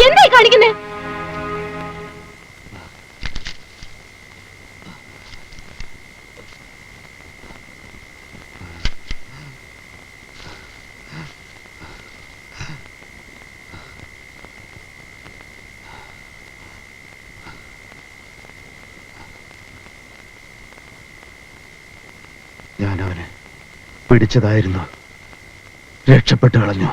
എന്തായി കാണിക്കുന്നേ? ഞാനവനെ പിടിച്ചതായിരുന്നു, രക്ഷപ്പെട്ടു കളഞ്ഞു.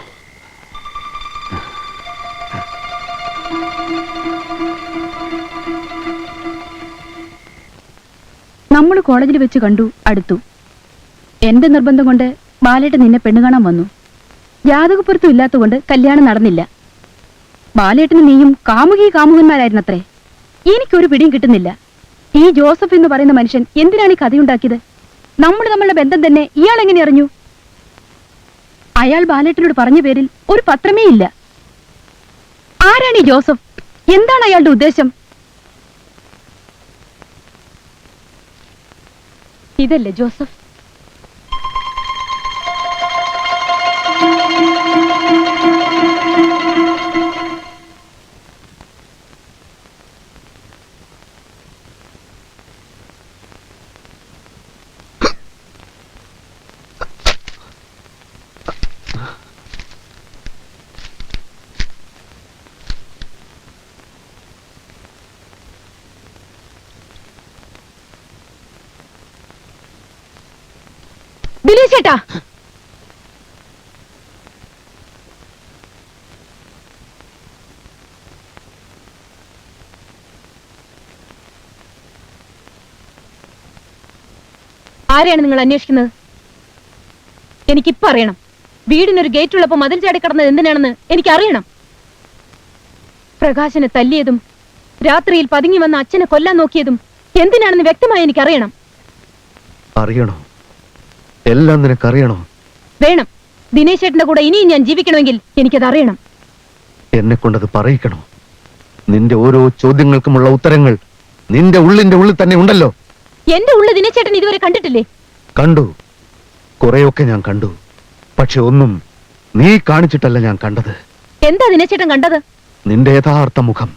നമ്മൾ കോളേജിൽ വെച്ച് കണ്ടു, അടുത്തു. എന്റെ നിർബന്ധം കൊണ്ട് ബാലേട്ടൻ നിന്നെ പെണ്ണു കാണാൻ വന്നു. ജാതകപ്പുറത്തും ഇല്ലാത്തതുകൊണ്ട് കല്യാണം നടന്നില്ല. ബാലേട്ടന് നീയും കാമുകന്മാരായിരുന്നത്രേ. എനിക്കൊരു പിടിയും കിട്ടുന്നില്ല. ഈ ജോസഫ് എന്ന് പറയുന്ന മനുഷ്യൻ എന്തിനാണ് ഈ കഥയുണ്ടാക്കിയത്? നമ്മളുടെ ബന്ധം തന്നെ ഇയാൾ എങ്ങനെ അറിഞ്ഞു? അയാൾ ബാലേട്ടനോട് പറഞ്ഞ പേരിൽ ഒരു പത്രമേ ഇല്ല. ആരാണ് ഈ ജോസഫ്? എന്താണ് അയാളുടെ ഉദ്ദേശം? ഇതല്ലേ ജോസഫ്? ചേട്ടാ, ആരെയാണ് നിങ്ങൾ അന്വേഷിക്കുന്നത്? എനിക്കിപ്പോ അറിയണം. വീടിനൊരു ഗേറ്റ് ഉള്ളപ്പോ മതിൽ ചാടി കടന്നത് എന്തിനാണെന്ന് എനിക്കറിയണം. പ്രകാശനെ തല്ലിയതും രാത്രിയിൽ പതുങ്ങി വന്ന അച്ഛനെ കൊല്ലാൻ നോക്കിയതും എന്തിനാണെന്ന് വ്യക്തമായി എനിക്കറിയണം. അറിയണോ? എല്ലാം നിനക്കറിയണോ? വേണം. ദിനേശ് ചേട്ടന്റെ കൂടെ ഇനിയും ഞാൻ ജീവിക്കണമെങ്കിൽ എനിക്കത് അറിയണം. എന്നെ കൊണ്ടത് പറയിക്കണോ? നിന്റെ ഓരോ ചോദ്യങ്ങൾക്കുമുള്ള ഉത്തരങ്ങൾ നിന്റെ ഉള്ളിന്റെ ഉള്ളിൽ തന്നെ ഉണ്ടല്ലോ. എന്റെ ഉള്ളിൽ ദിനേശ് ചേട്ടൻ ഇതുവരെ കണ്ടിട്ടില്ലേ? കണ്ടു, കുറെയൊക്കെ ഞാൻ കണ്ടു. പക്ഷെ ഒന്നും നീ കാണിച്ചിട്ടല്ല ഞാൻ കണ്ടത്. എന്താ ദിനേശ് ചേട്ടൻ കണ്ടത്? നിന്റെ യഥാർത്ഥ മുഖം.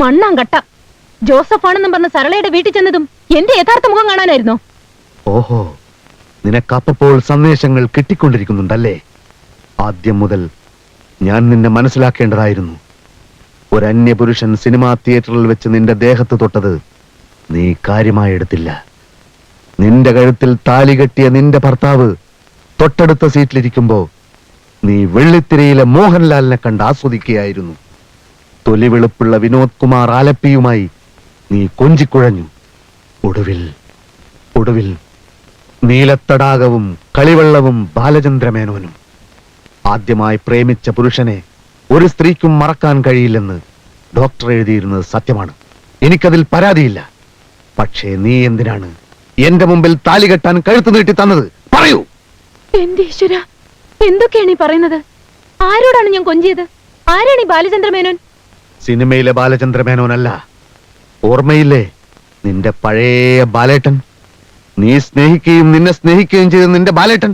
മണ്ണാങ്കട്ട. ജോസഫ് ആണെന്നും പറഞ്ഞ സരളയുടെ വീട്ടിൽ ചെന്നതും എന്റെ യഥാർത്ഥ മുഖം കാണാനായിരുന്നോ? ഓഹോ, നിനക്കപ്പോൾ സന്ദേശങ്ങൾ കിട്ടിക്കൊണ്ടിരിക്കുന്നുണ്ടല്ലേ? ആദ്യം മുതൽ ഞാൻ നിന്നെ മനസ്സിലാക്കേണ്ടതായിരുന്നു. ഒരു അന്യപുരുഷൻ സിനിമാ തിയേറ്ററിൽ വെച്ച് നിന്റെ ദേഹത്ത് തൊട്ടത് നീ കാര്യമായി എടുത്തില്ല. നിന്റെ കഴുത്തിൽ താലി കെട്ടിയ നിന്റെ ഭർത്താവ് തൊട്ടടുത്ത സീറ്റിലിരിക്കുമ്പോ നീ വെള്ളിത്തിരയിലെ മോഹൻലാലിനെ കണ്ട് ആസ്വദിക്കുകയായിരുന്നു. തൊലിവെളുപ്പുള്ള വിനോദ് കുമാർ ആലപ്പിയുമായി നീ കൊഞ്ചിക്കുഴഞ്ഞു. ഒടുവിൽ നീലത്തടാകവും കളിവെള്ളവും ബാലചന്ദ്രമേനോനും. ആദ്യമായി പ്രേമിച്ച പുരുഷനെ ഒരു സ്ത്രീക്കും മറക്കാൻ കഴിയില്ലെന്ന് ഡോക്ടർ എഴുതിയിരുന്നത് സത്യമാണ്. എനിക്കതിൽ പരാതിയില്ല. പക്ഷേ നീ എന്തിനാണ് എന്റെ മുമ്പിൽ താലി കെട്ടാൻ കഴുത്ത് നീട്ടി തന്നത്? പറയൂ. എന്റെ ഈശ്വര, എന്തൊക്കെയാണ് ഈ പറയുന്നത്? ആരോടാണ് ഞാൻ കൊഞ്ചിയത്? ആരാണ് ഈ ബാലചന്ദ്രമേനോൻ? സിനിമയിലെ ബാലചന്ദ്രമേനോനല്ല. ഓർമ്മയില്ലേ നിന്റെ പഴയ ബാലേട്ടൻ? നീ സ്നേഹിക്കുകയും നിന്നെ സ്നേഹിക്കുകയും ചെയ്ത നിന്റെ ബാലേട്ടൻ.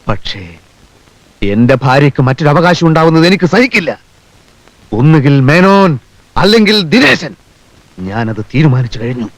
പക്ഷേ എന്റെ ഭാര്യയ്ക്ക് മറ്റൊരു അവകാശം ഉണ്ടാവുന്നത് എനിക്ക് സഹിക്കില്ല. ഒന്നുകിൽ മേനോൻ, അല്ലെങ്കിൽ ദിനേശൻ. ഞാനത് തീരുമാനിച്ചു കഴിഞ്ഞു.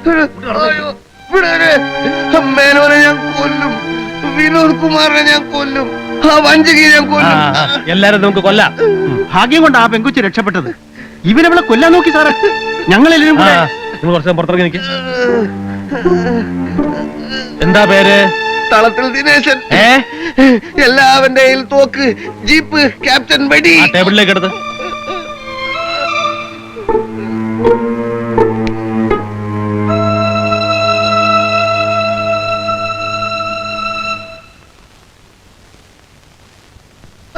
അയ്യോ, വിടരെ. മേനോനെ ഞാൻ കൊല്ലും, വിനോദ് കുമാറിനെ ഞാൻ കൊല്ലും, ആ വഞ്ചകിയെ ഞാൻ കൊല്ലും. എല്ലാരും നമുക്ക് കൊല്ലാം. ഭാഗ്യം കൊണ്ട് ആ പെങ്കുച്ച് രക്ഷപ്പെട്ടത്. ഇവനവളെ കൊല്ലാൻ നോക്കി സാറേ. ഞങ്ങളെല്ലാരും കൂടെ നിങ്ങൾ കുറച്ച് പുറത്തിറങ്ങി നിൽക്കും. എന്താ പേര്? തളത്തിൽ ദിനേശൻ. എല്ലാവന്റെ തോക്ക്, ജീപ്പ്, ക്യാപ്റ്റൻ വെടി. ടേബിളിലേക്ക് എടുത്ത്.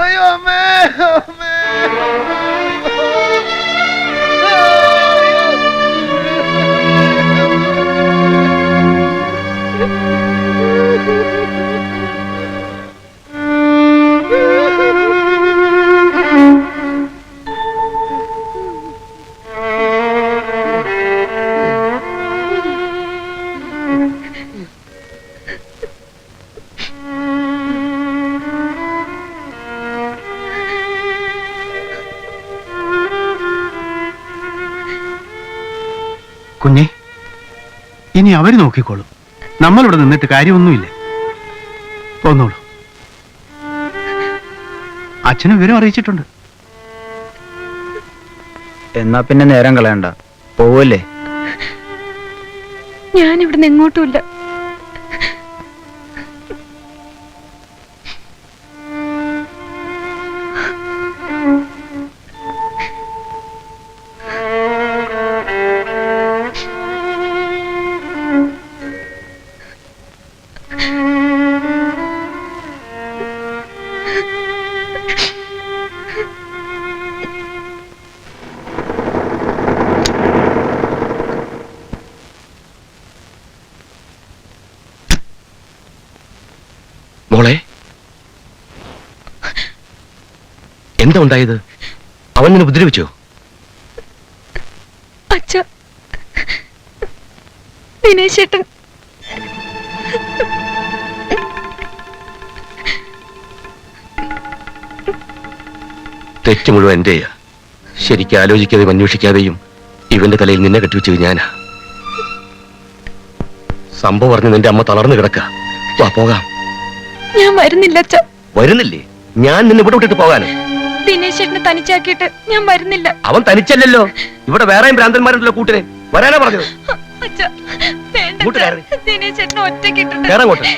അയ്യോ അമ്മേ, അമ്മേ. കുഞ്ഞെ, ഇനി അവര് നോക്കിക്കോളും. നമ്മളിവിടെ നിന്നിട്ട് കാര്യമൊന്നുമില്ല. പോന്നോളൂ. അച്ഛനും വിവരം അറിയിച്ചിട്ടുണ്ട്. എന്നാ പിന്നെ നേരം കളയണ്ട, പോവല്ലേ? ഞാൻ ഇവിടുന്ന് എങ്ങോട്ടുമില്ല. മോളെ, എന്താ ഉണ്ടായത്? അവൻ നിന്നെ ഉപദ്രവിച്ചോ? അച്ഛ, ദിനേശേട്ടൻ തെറ്റ് മുഴുവൻ എന്റെയാ. ശരിക്കും ആലോചിക്കാതെയും അന്വേഷിക്കാതെയും ഇവന്റെ തലയിൽ നിന്നെ കെട്ടിവെച്ചത് ഞാനാ. സംഭവം പറഞ്ഞ് നിന്റെ അമ്മ തളർന്നു കിടക്ക. വാ പോകാം. ഞാൻ വരുന്നില്ല അച്ഛ. വരുന്നില്ലേ? ഞാൻ നിന്നെ ഇവിടെ വിട്ടിട്ട് പോകാനോ? ദിനേശേട്ടനെ തനിച്ചാക്കിയിട്ട് ഞാൻ വരുന്നില്ല. അവൻ തനിച്ചല്ലല്ലോ, ഇവിടെ വേറെയും ഭ്രാന്തന്മാരുണ്ടല്ലോ കൂട്ടിന്. വരാനാ പറഞ്ഞത്. അച്ഛ, വേണ്ട ഇങ്ങോട്ട് കയറ്. ദിനേശേട്ടനെ ഒറ്റക്കിട്ടിട്ട് കേറങ്ങോട്ട്.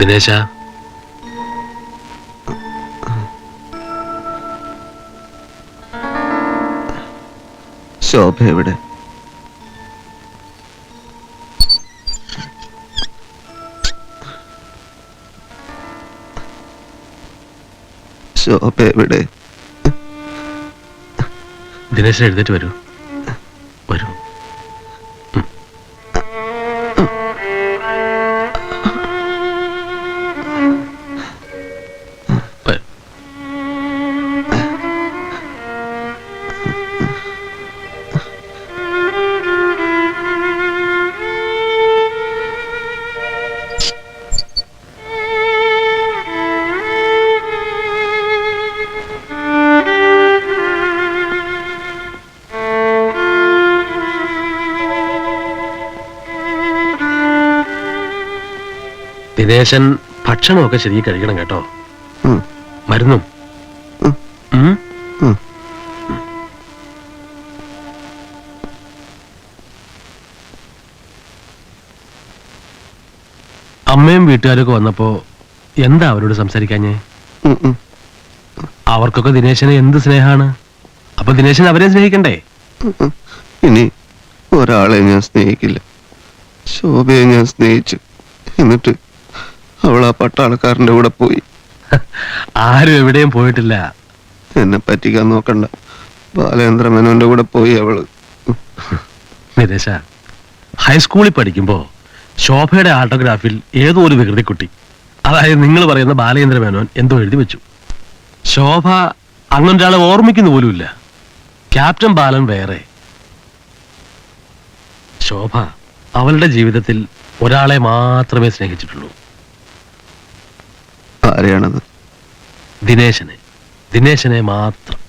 ദിനേശ, ശോഭ എവിടെ? ശോഭ എവിടെ? ദിനേശ എഴുന്നേറ്റ് വരൂ. വരൂ. ദിനേശൻ ഭക്ഷണമൊക്കെ ശരിക്കും കഴിക്കണം കേട്ടോ. മരുന്നും. അമ്മയും വീട്ടുകാരൊക്കെ വന്നപ്പോ എന്താ അവരോട് സംസാരിക്കാഞ്ഞേ? അവർക്കൊക്കെ ദിനേശനെ എന്ത് സ്നേഹാണ്. അപ്പൊ ദിനേശൻ അവരെ സ്നേഹിക്കണ്ടേ? ഇനി ഒരാളെ ഞാൻ സ്നേഹിക്കില്ല. ശോഭയെ ഞാൻ സ്നേഹിച്ചു. എന്നിട്ട് അവൾ ആ പട്ടാളക്കാരന്റെ കൂടെ പോയി. ആരും എവിടെയും പോയിട്ടില്ല. എന്നെ പറ്റിക്കാൻ നോക്കണ്ട. ബാലേന്ദ്ര മേനോന്റെ കൂടെ പോയി അവള്. ദിനേശ, ഹൈസ്കൂളിൽ പഠിക്കുമ്പോ ശോഭയുടെ ആട്ടോഗ്രാഫിൽ ഏതോ ഒരു വികൃതി കുട്ടി അതായത് നിങ്ങൾ പറയുന്ന ബാലചന്ദ്ര മേനോൻ എന്തോ എഴുതി വെച്ചു. ശോഭ അങ്ങനൊരാളെ ഓർമ്മിക്കുന്ന പോലുമില്ല. ക്യാപ്റ്റൻ ബാലൻ വേറെ. ശോഭ അവളുടെ ജീവിതത്തിൽ ഒരാളെ മാത്രമേ സ്നേഹിച്ചിട്ടുള്ളൂ. ആരെയാണത്? ദിനേശനെ മാത്രം.